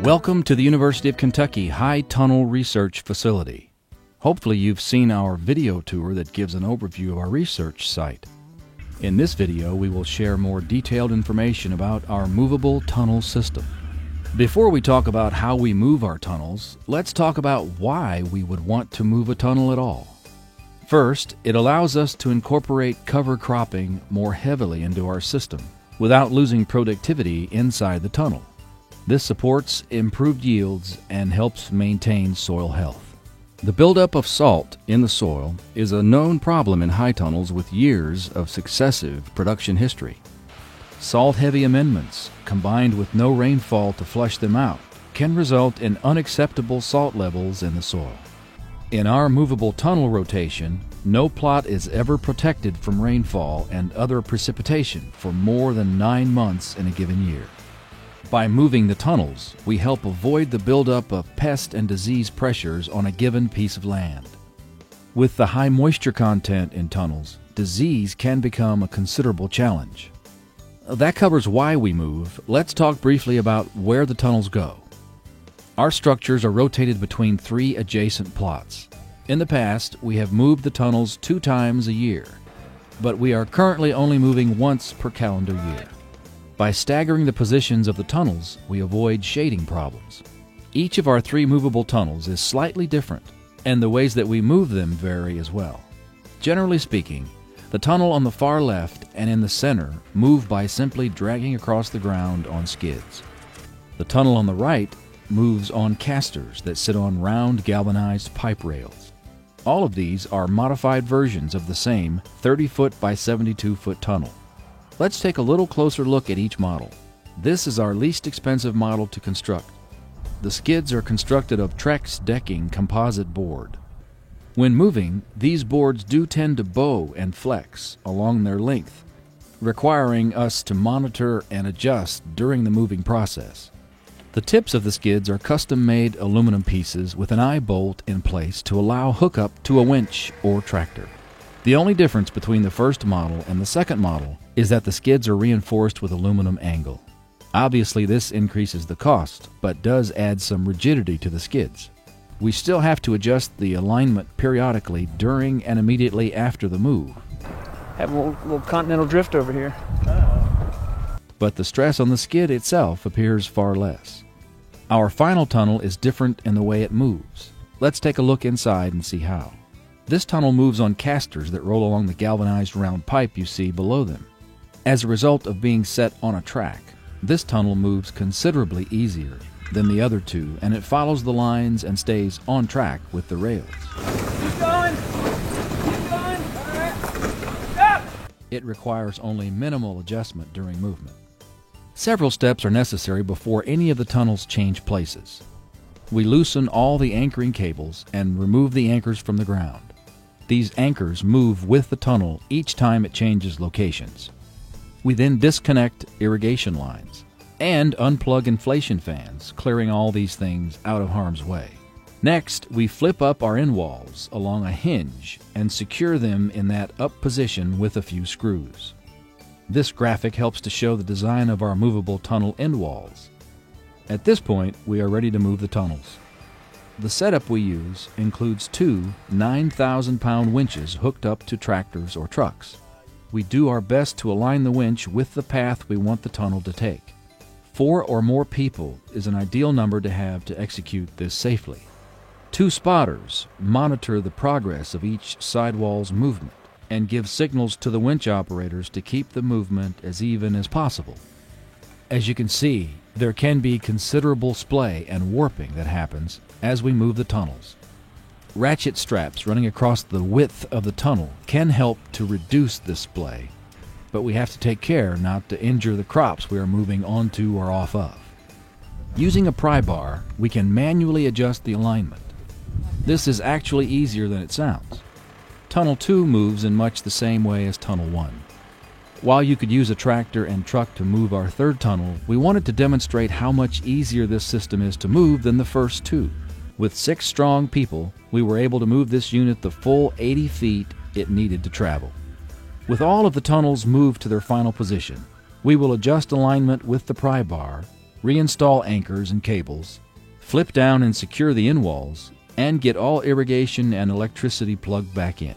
Welcome to the University of Kentucky High Tunnel Research Facility. Hopefully you've seen our video tour that gives an overview of our research site. In this video, we will share more detailed information about our movable tunnel system. Before we talk about how we move our tunnels, let's talk about why we would want to move a tunnel at all. First, it allows us to incorporate cover cropping more heavily into our system without losing productivity inside the tunnel. This supports improved yields and helps maintain soil health. The buildup of salt in the soil is a known problem in high tunnels with years of successive production history. Salt-heavy amendments, combined with no rainfall to flush them out, can result in unacceptable salt levels in the soil. In our movable tunnel rotation, no plot is ever protected from rainfall and other precipitation for more than 9 months in a given year. By moving the tunnels, we help avoid the buildup of pest and disease pressures on a given piece of land. With the high moisture content in tunnels, disease can become a considerable challenge. That covers why we move. Let's talk briefly about where the tunnels go. Our structures are rotated between 3 adjacent plots. In the past, we have moved the tunnels 2 times a year, but we are currently only moving once per calendar year. By staggering the positions of the tunnels, we avoid shading problems. Each of our 3 movable tunnels is slightly different, and the ways that we move them vary as well. Generally speaking, the tunnel on the far left and in the center move by simply dragging across the ground on skids. The tunnel on the right moves on casters that sit on round galvanized pipe rails. All of these are modified versions of the same 30-foot by 72-foot tunnel. Let's take a little closer look at each model. This is our least expensive model to construct. The skids are constructed of Trex decking composite board. When moving, these boards do tend to bow and flex along their length, requiring us to monitor and adjust during the moving process. The tips of the skids are custom-made aluminum pieces with an eye bolt in place to allow hookup to a winch or tractor. The only difference between the first model and the second model is that the skids are reinforced with aluminum angle. Obviously, this increases the cost, but does add some rigidity to the skids. We still have to adjust the alignment periodically during and immediately after the move. Have a little continental drift over here. But the stress on the skid itself appears far less. Our final tunnel is different in the way it moves. Let's take a look inside and see how. This tunnel moves on casters that roll along the galvanized round pipe you see below them. As a result of being set on a track, this tunnel moves considerably easier than the other 2, and it follows the lines and stays on track with the rails. Keep going! Keep going! All right. Stop! It requires only minimal adjustment during movement. Several steps are necessary before any of the tunnels change places. We loosen all the anchoring cables and remove the anchors from the ground. These anchors move with the tunnel each time it changes locations. We then disconnect irrigation lines and unplug inflation fans, clearing all these things out of harm's way. Next, we flip up our end walls along a hinge and secure them in that up position with a few screws. This graphic helps to show the design of our movable tunnel end walls. At this point, we are ready to move the tunnels. The setup we use includes 2 9,000-pound winches hooked up to tractors or trucks. We do our best to align the winch with the path we want the tunnel to take. 4 or more people is an ideal number to have to execute this safely. 2 spotters monitor the progress of each sidewall's movement and give signals to the winch operators to keep the movement as even as possible. As you can see, there can be considerable splay and warping that happens as we move the tunnels. Ratchet straps running across the width of the tunnel can help to reduce this splay, but we have to take care not to injure the crops we are moving onto or off of. Using a pry bar, we can manually adjust the alignment. This is actually easier than it sounds. Tunnel 2 moves in much the same way as Tunnel 1. While you could use a tractor and truck to move our 3rd tunnel, we wanted to demonstrate how much easier this system is to move than the first 2. With 6 strong people, we were able to move this unit the full 80 feet it needed to travel. With all of the tunnels moved to their final position, we will adjust alignment with the pry bar, reinstall anchors and cables, flip down and secure the end walls, and get all irrigation and electricity plugged back in.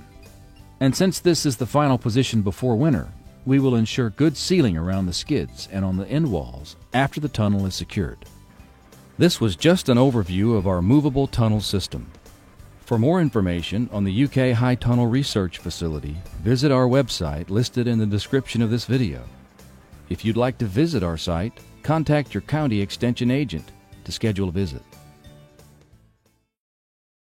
And since this is the final position before winter, we will ensure good sealing around the skids and on the end walls after the tunnel is secured. This was just an overview of our movable tunnel system. For more information on the UK High Tunnel Research Facility, visit our website listed in the description of this video. If you'd like to visit our site, contact your county extension agent to schedule a visit.